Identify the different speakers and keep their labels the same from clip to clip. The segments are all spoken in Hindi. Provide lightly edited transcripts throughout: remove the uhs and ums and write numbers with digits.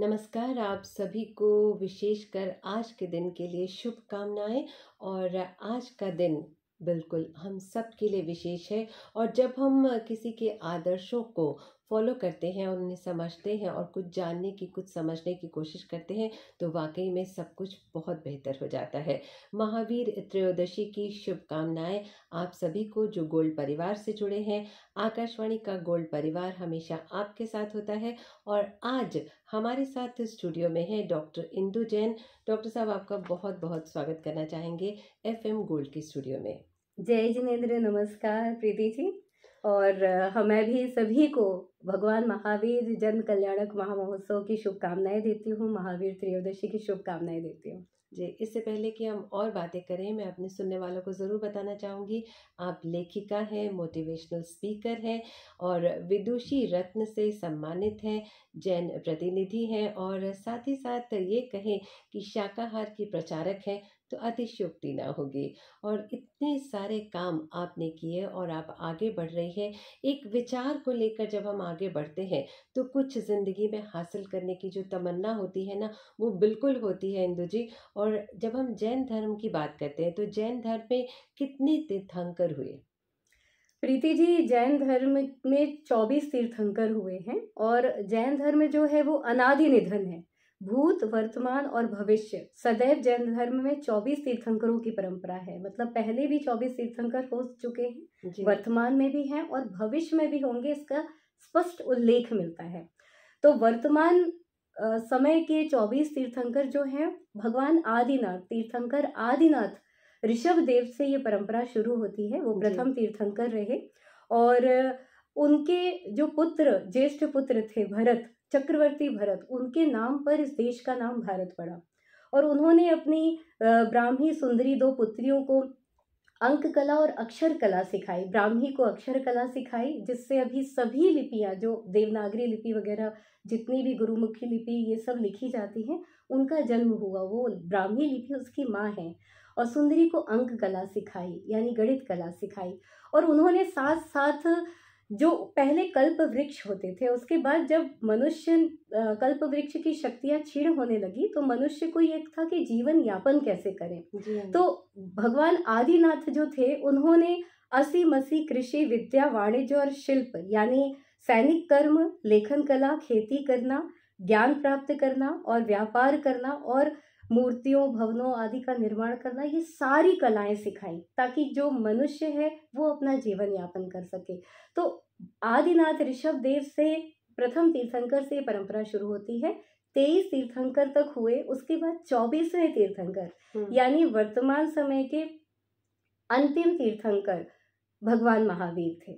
Speaker 1: नमस्कार, आप सभी को विशेषकर आज के दिन के लिए शुभकामनाएँ। और आज का दिन बिल्कुल हम सब के लिए विशेष है। और जब हम किसी के आदर्शों को फॉलो करते हैं और उन्हें समझते हैं और कुछ जानने की, कुछ समझने की कोशिश करते हैं, तो वाक़ई में सब कुछ बहुत बेहतर हो जाता है। महावीर त्रयोदशी की शुभकामनाएँ आप सभी को जो गोल्ड परिवार से जुड़े हैं। आकाशवाणी का गोल्ड परिवार हमेशा आपके साथ होता है। और आज हमारे साथ स्टूडियो में है डॉक्टर इंदु जैन। डॉक्टर साहब, आपका बहुत बहुत स्वागत करना चाहेंगे एफएम गोल्ड के स्टूडियो में।
Speaker 2: जय जिनेन्द्र, नमस्कार प्रीति जी। और मैं भी सभी को भगवान महावीर जन कल्याणक महामहोत्सव की शुभकामनाएं देती हूँ, महावीर त्रयोदशी की शुभकामनाएं देती हूँ।
Speaker 1: जी, इससे पहले कि हम और बातें करें, मैं अपने सुनने वालों को ज़रूर बताना चाहूँगी, आप लेखिका हैं, मोटिवेशनल स्पीकर हैं और विदुषी रत्न से सम्मानित हैं, जैन प्रतिनिधि हैं और साथ ही साथ ये कहें कि शाकाहार की प्रचारक हैं, तो अतिशयोक्ति ना होगी। और इतने सारे काम आपने किए और आप आगे बढ़ रही हैं। एक विचार को लेकर जब हम आगे बढ़ते हैं, तो कुछ ज़िंदगी में हासिल करने की जो तमन्ना होती है ना, वो बिल्कुल होती है इंदु जी। और जब हम जैन धर्म की बात करते हैं, तो जैन धर्म में कितने तीर्थंकर हुए?
Speaker 2: प्रीति जी, जैन धर्म में 24 तीर्थंकर हुए हैं और जैन धर्म जो है वो अनादि निधन है। भूत, वर्तमान और भविष्य सदैव जैन धर्म में 24 तीर्थंकरों की परंपरा है। मतलब पहले भी 24 तीर्थंकर हो चुके हैं,
Speaker 1: जी।
Speaker 2: वर्तमान में भी हैं और भविष्य में भी होंगे, इसका स्पष्ट उल्लेख मिलता है। तो वर्तमान समय के 24 तीर्थंकर जो हैं, भगवान आदिनाथ, तीर्थंकर आदिनाथ ऋषभ देव से ये परंपरा शुरू होती है। वो प्रथम तीर्थंकर रहे और उनके जो पुत्र, ज्येष्ठ पुत्र थे भरत, चक्रवर्ती भरत, उनके नाम पर इस देश का नाम भारत पड़ा। और उन्होंने अपनी ब्राह्मी सुंदरी 2 पुत्रियों को अंक कला और अक्षर कला सिखाई। ब्राह्मी को अक्षर कला सिखाई, जिससे अभी सभी लिपियां, जो देवनागरी लिपि वगैरह, जितनी भी गुरुमुखी लिपि ये सब लिखी जाती हैं, उनका जन्म हुआ। वो ब्राह्मी लिपि उसकी माँ है। और सुंदरी को अंक कला सिखाई, यानी गणित कला सिखाई। और उन्होंने साथ साथ जो पहले कल्प वृक्ष होते थे, उसके बाद जब मनुष्य कल्प वृक्ष की शक्तियां क्षीण होने लगी, तो मनुष्य को ये था कि जीवन यापन कैसे करें। तो भगवान आदिनाथ जो थे, उन्होंने असी मसी कृषि, विद्या, वाणिज्य और शिल्प, यानी सैनिक कर्म, लेखन कला, खेती करना, ज्ञान प्राप्त करना और व्यापार करना और मूर्तियों, भवनों आदि का निर्माण करना, ये सारी कलाएं सिखाई, ताकि जो मनुष्य है वो अपना जीवन यापन कर सके। तो आदिनाथ ऋषभ देव से, प्रथम तीर्थंकर से परंपरा शुरू होती है। 23 तीर्थंकर तक हुए, उसके बाद 24वें तीर्थंकर यानी वर्तमान समय के अंतिम तीर्थंकर भगवान महावीर थे।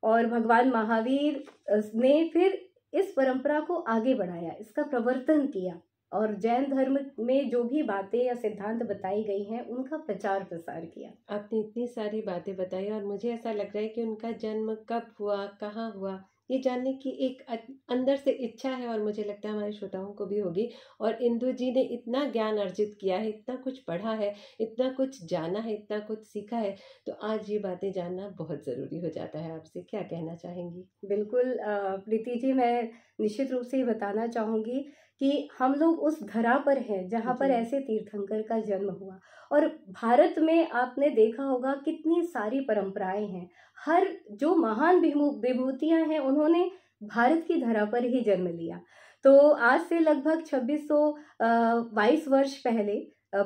Speaker 2: और भगवान महावीर ने फिर इस परंपरा को आगे बढ़ाया, इसका प्रवर्तन किया और जैन धर्म में जो भी बातें या सिद्धांत बताई गई हैं, उनका प्रचार प्रसार किया।
Speaker 1: आपने इतनी सारी बातें बताई और मुझे ऐसा लग रहा है कि उनका जन्म कब हुआ, कहाँ हुआ, ये जानने की एक अंदर से इच्छा है और मुझे लगता है हमारे श्रोताओं को भी होगी। और इंदु जी ने इतना ज्ञान अर्जित किया है, इतना कुछ पढ़ा है, इतना कुछ जाना है, इतना कुछ सीखा है, तो आज ये बातें जानना बहुत ज़रूरी हो जाता है। आपसे क्या कहना चाहेंगी?
Speaker 2: बिल्कुल प्रीति जी, मैं निश्चित रूप से ये बताना चाहूँगी कि हम लोग उस धरा पर हैं जहाँ पर ऐसे तीर्थंकर का जन्म हुआ। और भारत में आपने देखा होगा कितनी सारी परंपराएं हैं। हर जो महान विभूतियां हैं, उन्होंने भारत की धरा पर ही जन्म लिया। तो आज से लगभग 2622 वर्ष पहले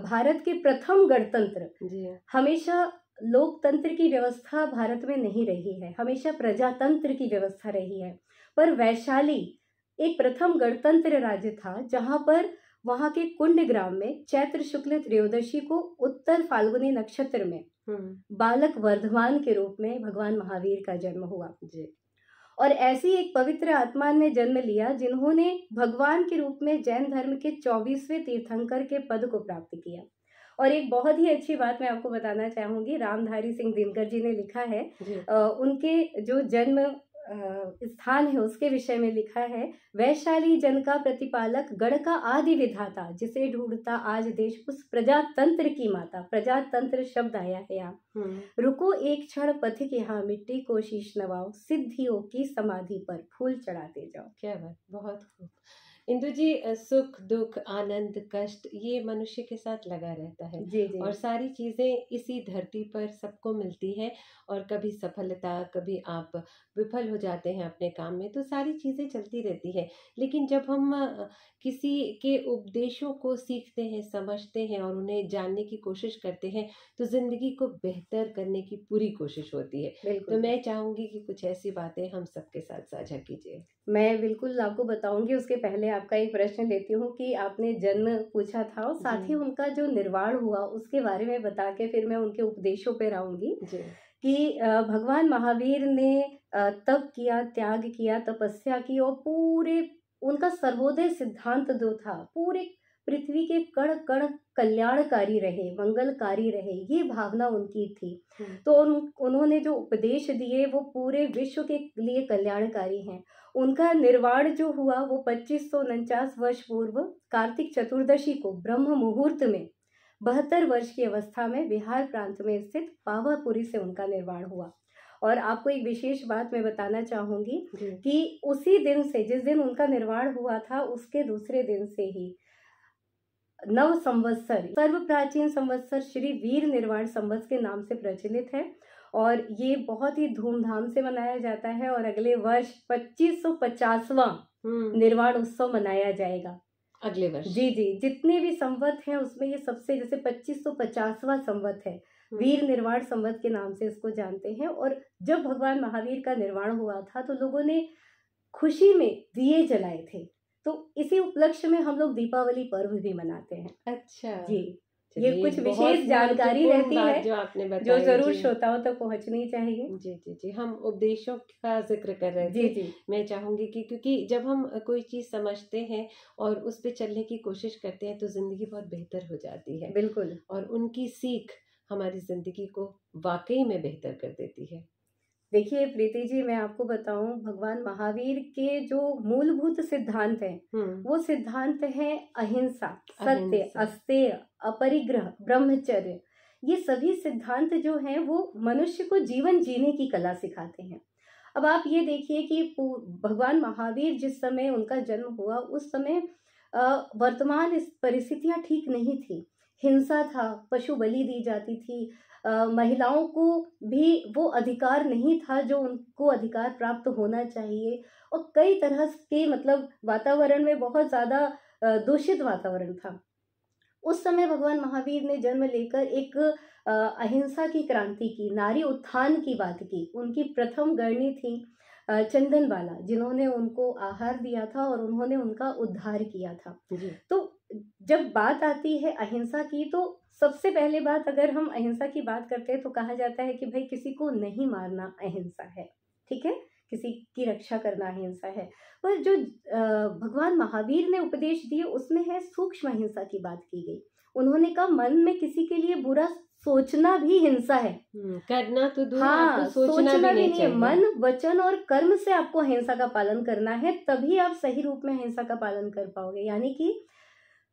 Speaker 2: भारत के प्रथम गणतंत्र, हमेशा लोकतंत्र की व्यवस्था भारत में नहीं रही है, हमेशा प्रजातंत्र की व्यवस्था रही है। पर वैशाली एक प्रथम गणतंत्र राज्य था, जहां पर वहां के कुंड ग्राम में चैत्र शुक्ल त्रयोदशी को उत्तर फाल्गुनी नक्षत्र में बालक वर्धमान के रूप में भगवान महावीर का जन्म हुआ। और ऐसी एक पवित्र आत्मा ने जन्म लिया, जिन्होंने भगवान के रूप में जैन धर्म के 24वें तीर्थंकर के पद को प्राप्त किया। और एक बहुत ही अच्छी बात मैं आपको बताना चाहूंगी, रामधारी सिंह दिनकर जी ने लिखा है, उनके जो जन्म स्थान है उसके विषय में लिखा है, वैशाली जन का प्रतिपालक, गण का आदि विधाता, जिसे ढूंढता आज देश उस प्रजातंत्र की माता। प्रजातंत्र शब्द आया है यहाँ। रुको एक क्षण पथिक यहाँ, मिट्टी को शीश नवाओ, सिद्धियों की समाधि पर फूल चढ़ाते जाओ।
Speaker 1: क्या बात, बहुत खूब। इंदु जी, सुख दुख आनंद कष्ट ये मनुष्य के साथ लगा रहता है।
Speaker 2: जी जी
Speaker 1: और सारी चीजें इसी धरती पर सबको मिलती है। और कभी सफलता, कभी आप विफल हो जाते हैं अपने काम में, तो सारी चीजें चलती रहती है। लेकिन जब हम किसी के उपदेशों को सीखते हैं, समझते हैं और उन्हें जानने की कोशिश करते हैं, तो जिंदगी को बेहतर करने की पूरी कोशिश होती है। तो
Speaker 2: बिल्कुल।
Speaker 1: मैं चाहूंगी कि कुछ ऐसी बातें हम सबके साथ साझा कीजिए।
Speaker 2: मैं बिल्कुल आपको बताऊंगी, उसके पहले आपका एक प्रश्न लेती हूँ कि आपने जन्म पूछा था और
Speaker 1: जी
Speaker 2: साथ ही उनका जो निर्वाण हुआ उसके बारे में बता के फिर मैं उनके उपदेशों पर आऊंगी।
Speaker 1: जी।
Speaker 2: कि भगवान महावीर ने तप किया, त्याग किया, तपस्या की और पूरे उनका सर्वोदय सिद्धांत जो था पूरे पृथ्वी के कण कण कल्याणकारी रहे, मंगलकारी रहे, ये भावना उनकी थी। तो उन्होंने जो उपदेश दिए वो पूरे विश्व के लिए कल्याणकारी हैं। उनका निर्वाण जो हुआ वो 2549 वर्ष पूर्व कार्तिक चतुर्दशी को ब्रह्म मुहूर्त में 72 वर्ष की अवस्था में बिहार प्रांत में स्थित पावापुरी से उनका निर्वाण हुआ। और आपको एक विशेष बात मैं बताना चाहूंगी
Speaker 1: जी।
Speaker 2: कि उसी दिन से, जिस दिन उनका निर्वाण हुआ था, उसके दूसरे दिन से ही नव संवत्सर, सर्व प्राचीन संवत्सर श्री वीर निर्वाण संवत्स के नाम से प्रचलित है। और ये बहुत ही धूमधाम से मनाया जाता है और अगले वर्ष 2550वां निर्वाण उत्सव मनाया जाएगा
Speaker 1: अगले वर्ष।
Speaker 2: जी जी, जितने भी संवत हैं उसमें ये सबसे, जैसे 2550वां संवत है, वीर निर्वाण संवत के नाम से इसको जानते हैं। और जब भगवान महावीर का निर्वाण हुआ था तो लोगों ने खुशी में दिए जलाए थे। तो इसी उपलक्ष्य में हम लोग दीपावली पर्व भी मनाते हैं।
Speaker 1: अच्छा
Speaker 2: जी, ये
Speaker 1: चलिए,
Speaker 2: कुछ
Speaker 1: बहुत
Speaker 2: विशेष जानकारी
Speaker 1: महत्वपूर्ण
Speaker 2: रहती
Speaker 1: बात
Speaker 2: है
Speaker 1: जो आपने
Speaker 2: जो
Speaker 1: बताई।
Speaker 2: जरूर
Speaker 1: जी
Speaker 2: श्रोताओं तक पहुंचनी चाहिए।
Speaker 1: जी जी जी, हम उपदेशों का जिक्र कर रहे
Speaker 2: जी
Speaker 1: थे।
Speaker 2: जी
Speaker 1: मैं चाहूंगी कि क्योंकि जब हम कोई चीज समझते हैं और उस पे चलने की कोशिश करते हैं तो जिंदगी बहुत बेहतर हो जाती है।
Speaker 2: बिल्कुल।
Speaker 1: और उनकी सीख हमारी जिंदगी को वाकई में बेहतर कर देती है।
Speaker 2: देखिए प्रीति जी, मैं आपको बताऊं, भगवान महावीर के जो मूलभूत सिद्धांत हैं वो सिद्धांत हैं अहिंसा, सत्य,
Speaker 1: अहिंसा।
Speaker 2: अस्तेय, अपरिग्रह, ब्रह्मचर्य। ये सभी सिद्धांत जो हैं वो मनुष्य को जीवन जीने की कला सिखाते हैं। अब आप ये देखिए कि भगवान महावीर जिस समय उनका जन्म हुआ उस समय वर्तमान इस परिस्थितियां ठीक नहीं थी। हिंसा था, पशु बलि दी जाती थी, महिलाओं को भी वो अधिकार नहीं था जो उनको अधिकार प्राप्त होना चाहिए। और कई तरह के, मतलब वातावरण में बहुत ज़्यादा दूषित वातावरण था। उस समय भगवान महावीर ने जन्म लेकर एक अहिंसा की क्रांति की, नारी उत्थान की बात की। उनकी प्रथम गणनी थी चंदनबाला, जिन्होंने उनको आहार दिया था और उन्होंने उनका उद्धार किया था।
Speaker 1: जी।
Speaker 2: तो जब बात आती है अहिंसा की, तो सबसे पहले बात, अगर हम अहिंसा की बात करते हैं तो कहा जाता है कि भाई किसी को नहीं मारना अहिंसा है, ठीक है, किसी की रक्षा करना अहिंसा है। पर जो भगवान महावीर ने उपदेश दिए उसमें है सूक्ष्म अहिंसा की बात की गई। उन्होंने कहा मन में किसी के लिए बुरा सोचना भी हिंसा है।
Speaker 1: करना तो दूर,
Speaker 2: हाँ,
Speaker 1: आपको सोचना भी नहीं चाहिए।
Speaker 2: मन, वचन और कर्म से आपको अहिंसा का पालन करना है, तभी आप सही रूप में अहिंसा का पालन कर पाओगे। यानी कि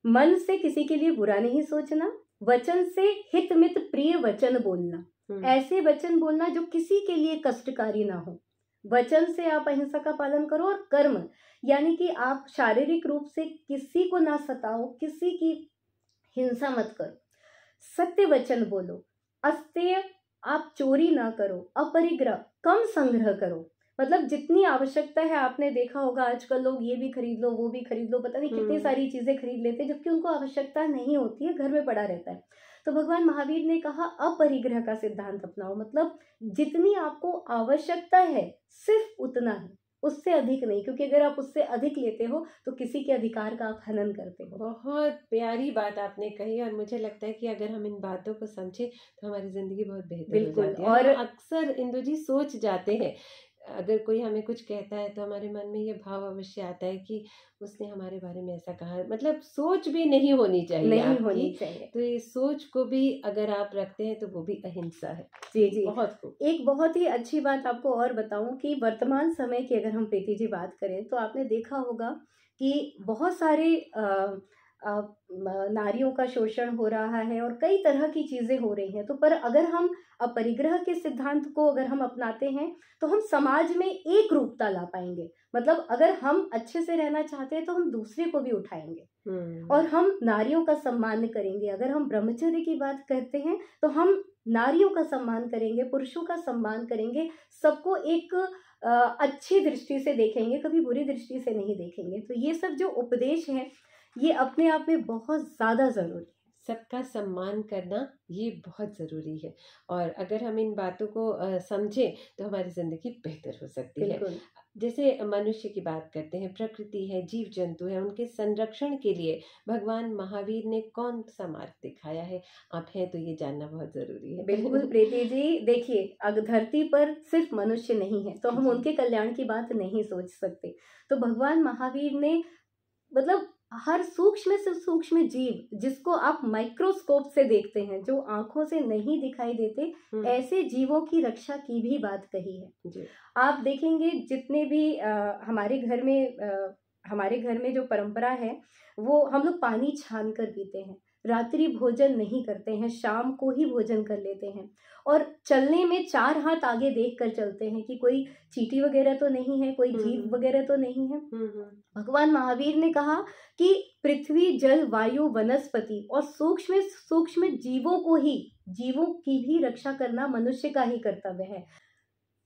Speaker 2: मन से किसी के लिए बुरा नहीं सोचना, वचन से हित मित प्रिय वचन बोलना, ऐसे वचन बोलना जो किसी के लिए कष्टकारी ना हो। वचन से आप अहिंसा का पालन करो। और कर्म यानी कि आप शारीरिक रूप से किसी को ना सताओ, किसी की हिंसा मत करो, सत्य वचन बोलो, अस्तेय, आप चोरी ना करो, अपरिग्रह, कम संग्रह करो। मतलब जितनी आवश्यकता है, आपने देखा होगा आजकल लोग ये भी खरीद लो, वो भी खरीद लो, पता नहीं कितनी सारी चीजें खरीद लेते हैं जबकि उनको आवश्यकता नहीं होती है, घर में पड़ा रहता है। तो भगवान महावीर ने कहा अपरिग्रह का सिद्धांत अपनाओ। मतलब जितनी आपको आवश्यकता है सिर्फ उतना ही, उससे अधिक नहीं, क्योंकि अगर आप उससे अधिक लेते हो तो किसी के अधिकार का आप हनन करते हो।
Speaker 1: बहुत प्यारी बात आपने कही और मुझे लगता है कि अगर हम इन बातों को समझे तो हमारी जिंदगी बहुत बेहतर हो जाती है। और अक्सर इंदु जी सोच जाते हैं, अगर कोई हमें कुछ कहता है तो हमारे मन में ये भाव अवश्य आता है कि उसने हमारे बारे में ऐसा कहा। मतलब सोच भी नहीं होनी चाहिए,
Speaker 2: नहीं होनी चाहिए।
Speaker 1: तो ये सोच को भी अगर आप रखते हैं तो वो भी अहिंसा है।
Speaker 2: जी जी,
Speaker 1: बहुत खूब।
Speaker 2: एक बहुत ही अच्छी बात आपको और बताऊं कि वर्तमान समय की अगर हम प्रीति जी बात करें तो आपने देखा होगा कि बहुत सारे नारियों का शोषण हो रहा है और कई तरह की चीजें हो रही हैं। तो पर अगर हम अपरिग्रह के सिद्धांत को अगर हम अपनाते हैं तो हम समाज में एक रूपता ला पाएंगे। मतलब अगर हम अच्छे से रहना चाहते हैं तो हम दूसरे को भी उठाएंगे और हम नारियों का सम्मान करेंगे। अगर हम ब्रह्मचर्य की बात करते हैं तो हम नारियों का सम्मान करेंगे, पुरुषों का सम्मान करेंगे, सबको एक अच्छी दृष्टि से देखेंगे, कभी बुरी दृष्टि से नहीं देखेंगे। तो ये सब जो उपदेश हैं ये अपने आप में बहुत ज़्यादा ज़रूरी है।
Speaker 1: सबका सम्मान करना ये बहुत ज़रूरी है, और अगर हम इन बातों को समझें तो हमारी ज़िंदगी बेहतर हो सकती है।
Speaker 2: बिल्कुल।
Speaker 1: जैसे मनुष्य की बात करते हैं, प्रकृति है, जीव जंतु है, उनके संरक्षण के लिए भगवान महावीर ने कौन सा मार्ग दिखाया है? आप हैं तो ये जानना बहुत ज़रूरी है।
Speaker 2: बिल्कुल प्रीति जी, देखिए अगर धरती पर सिर्फ मनुष्य नहीं है तो हम
Speaker 1: जी।
Speaker 2: उनके कल्याण की बात नहीं सोच सकते। तो भगवान महावीर ने मतलब हर सूक्ष्म से सूक्ष्म जीव जिसको आप माइक्रोस्कोप से देखते हैं, जो आंखों से नहीं दिखाई देते, ऐसे जीवों की रक्षा की भी बात कही है।
Speaker 1: जी।
Speaker 2: आप देखेंगे जितने भी हमारे घर में जो परंपरा है वो हम लोग पानी छान कर पीते हैं, रात्रि भोजन नहीं करते हैं, शाम को ही भोजन कर लेते हैं और चलने में 4 हाथ आगे देख कर चलते हैं कि कोई चींटी वगैरह तो नहीं है, कोई जीव वगैरह तो नहीं है। भगवान महावीर ने कहा कि पृथ्वी, जल, वायु, वनस्पति और सूक्ष्म सूक्ष्म जीवों की भी रक्षा करना मनुष्य का ही कर्तव्य है।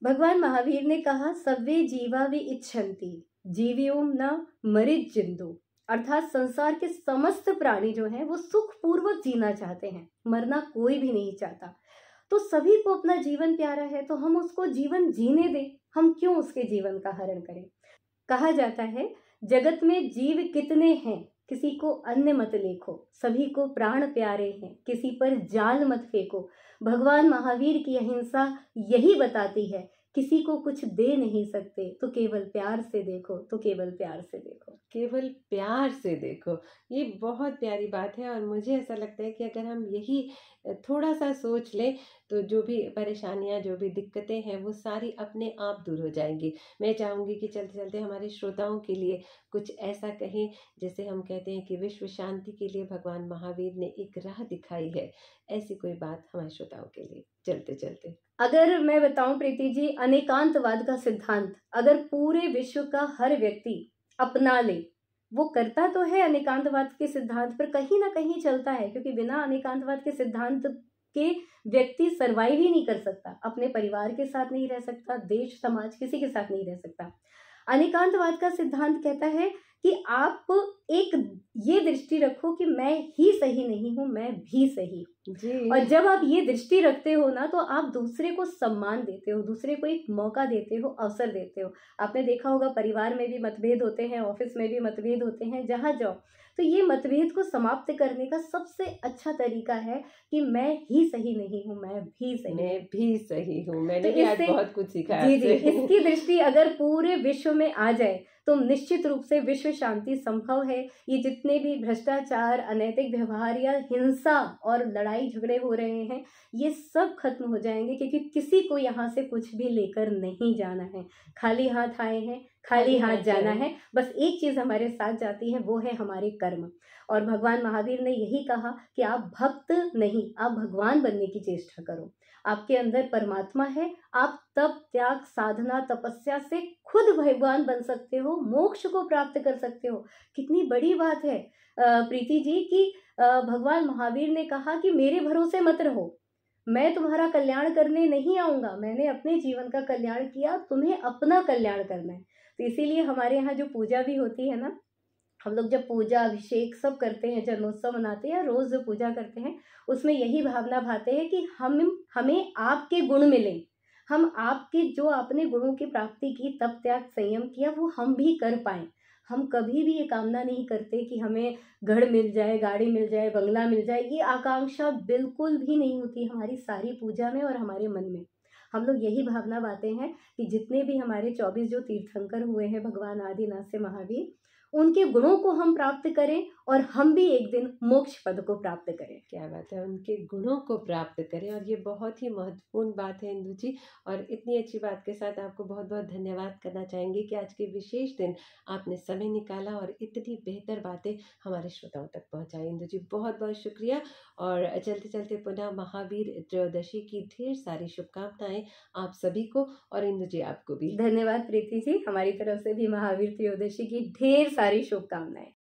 Speaker 2: भगवान महावीर ने कहा सव्वे जीवा वे इच्छन्ति जीव्योम न मरित जिंदु, अर्थात संसार के समस्त प्राणी जो हैं वो सुखपूर्वक जीना चाहते हैं, मरना कोई भी नहीं चाहता। तो सभी को अपना जीवन प्यारा है तो हम उसको जीवन जीने दें, हम क्यों उसके जीवन का हरण करें। कहा जाता है जगत में जीव कितने हैं, किसी को अन्न मत लेखो, सभी को प्राण प्यारे हैं, किसी पर जाल मत फेंको। भगवान महावीर की अहिंसा यही बताती है, किसी को कुछ दे नहीं सकते तो केवल प्यार से देखो, तो केवल प्यार से देखो,
Speaker 1: केवल प्यार से देखो। ये बहुत प्यारी बात है, और मुझे ऐसा लगता है कि अगर हम यही थोड़ा सा सोच लें तो जो भी परेशानियां, जो भी दिक्कतें हैं, वो सारी अपने आप दूर हो जाएंगी। मैं चाहूँगी कि चलते चलते हमारे श्रोताओं के लिए कुछ ऐसा कहें, जैसे हम कहते हैं कि विश्व शांति के लिए भगवान महावीर ने एक राह दिखाई है, ऐसी कोई बात हमारे श्रोताओं के लिए चलते चलते।
Speaker 2: अगर मैं बताऊं प्रीति जी, अनेकांतवाद का सिद्धांत अगर पूरे विश्व का हर व्यक्ति अपना ले, वो करता तो है अनेकांतवाद के सिद्धांत पर कहीं ना कहीं चलता है, क्योंकि बिना अनेकांतवाद के सिद्धांत के व्यक्ति सरवाइव ही नहीं कर सकता, अपने परिवार के साथ नहीं रह सकता, देश समाज किसी के साथ नहीं रह सकता। अनेकांतवाद का सिद्धांत कहता है कि आप एक ये दृष्टि रखो कि मैं ही सही नहीं हूं, मैं भी सही हूं।
Speaker 1: जी।
Speaker 2: और जब आप ये दृष्टि रखते हो ना, तो आप दूसरे को सम्मान देते हो, दूसरे को एक मौका देते हो, अवसर देते हो। आपने देखा होगा परिवार में भी मतभेद होते हैं, ऑफिस में भी मतभेद होते हैं, जहां जाओ तो ये मतभेद को समाप्त करने का सबसे अच्छा तरीका है कि मैं ही सही नहीं हूँ, मैं भी सही हूँ।
Speaker 1: मैंने भी आज बहुत कुछ सीखा
Speaker 2: जी जी, इसकी दृष्टि अगर पूरे विश्व में आ जाए तो निश्चित रूप से विश्व शांति संभव है। ये जितने भी भ्रष्टाचार, अनैतिक व्यवहार या हिंसा और लड़ाई झगड़े हो रहे हैं, ये सब खत्म हो जाएंगे, क्योंकि किसी को यहाँ से कुछ भी लेकर नहीं जाना है। खाली हाथ आए हैं, खाली हाथ जाना है। बस एक चीज हमारे साथ जाती है, वो है हमारे कर्म। और भगवान महावीर ने यही कहा कि आप भक्त नहीं, आप भगवान बनने की चेष्टा करो। आपके अंदर परमात्मा है, आप तप, त्याग, साधना, तपस्या से खुद भगवान बन सकते हो, मोक्ष को प्राप्त कर सकते हो। कितनी बड़ी बात है प्रीति जी कि भगवान महावीर ने कहा कि मेरे भरोसे मत रहो, मैं तुम्हारा कल्याण करने नहीं आऊंगा, मैंने अपने जीवन का कल्याण किया, तुम्हें अपना कल्याण करना है। तो इसीलिए हमारे यहाँ जो पूजा भी होती है ना, हम लोग जब पूजा अभिषेक सब करते हैं, जन्मोत्सव मनाते हैं, रोज जो पूजा करते हैं, उसमें यही भावना भाते हैं कि हमें आपके गुण मिले, हम आपके जो आपने गुणों की प्राप्ति की, तप, त्याग, संयम किया, वो हम भी कर पाए। हम कभी भी ये कामना नहीं करते कि हमें घर मिल जाए, गाड़ी मिल जाए, बंगला मिल जाए, ये आकांक्षा बिल्कुल भी नहीं होती हमारी सारी पूजा में और हमारे मन में। हम लोग यही भावना बाते हैं कि जितने भी हमारे 24 जो तीर्थंकर हुए हैं भगवान आदिनाथ से महावीर, उनके गुणों को हम प्राप्त करें और हम भी एक दिन मोक्ष पद को प्राप्त करें।
Speaker 1: क्या बात है, उनके गुणों को प्राप्त करें, और ये बहुत ही महत्वपूर्ण बात है इंदु जी। और इतनी अच्छी बात के साथ आपको बहुत बहुत धन्यवाद करना चाहेंगे कि आज के विशेष दिन आपने समय निकाला और इतनी बेहतर बातें हमारे श्रोताओं तक पहुंचाई। इंदु जी, बहुत बहुत शुक्रिया। और चलते चलते पुनः महावीर त्रयोदशी की ढेर सारी शुभकामनाएं आप सभी को, और इंदु जी आपको भी।
Speaker 2: धन्यवाद प्रीति जी, हमारी तरफ से भी महावीर त्रयोदशी की ढेर सारी शुभकामनाएं।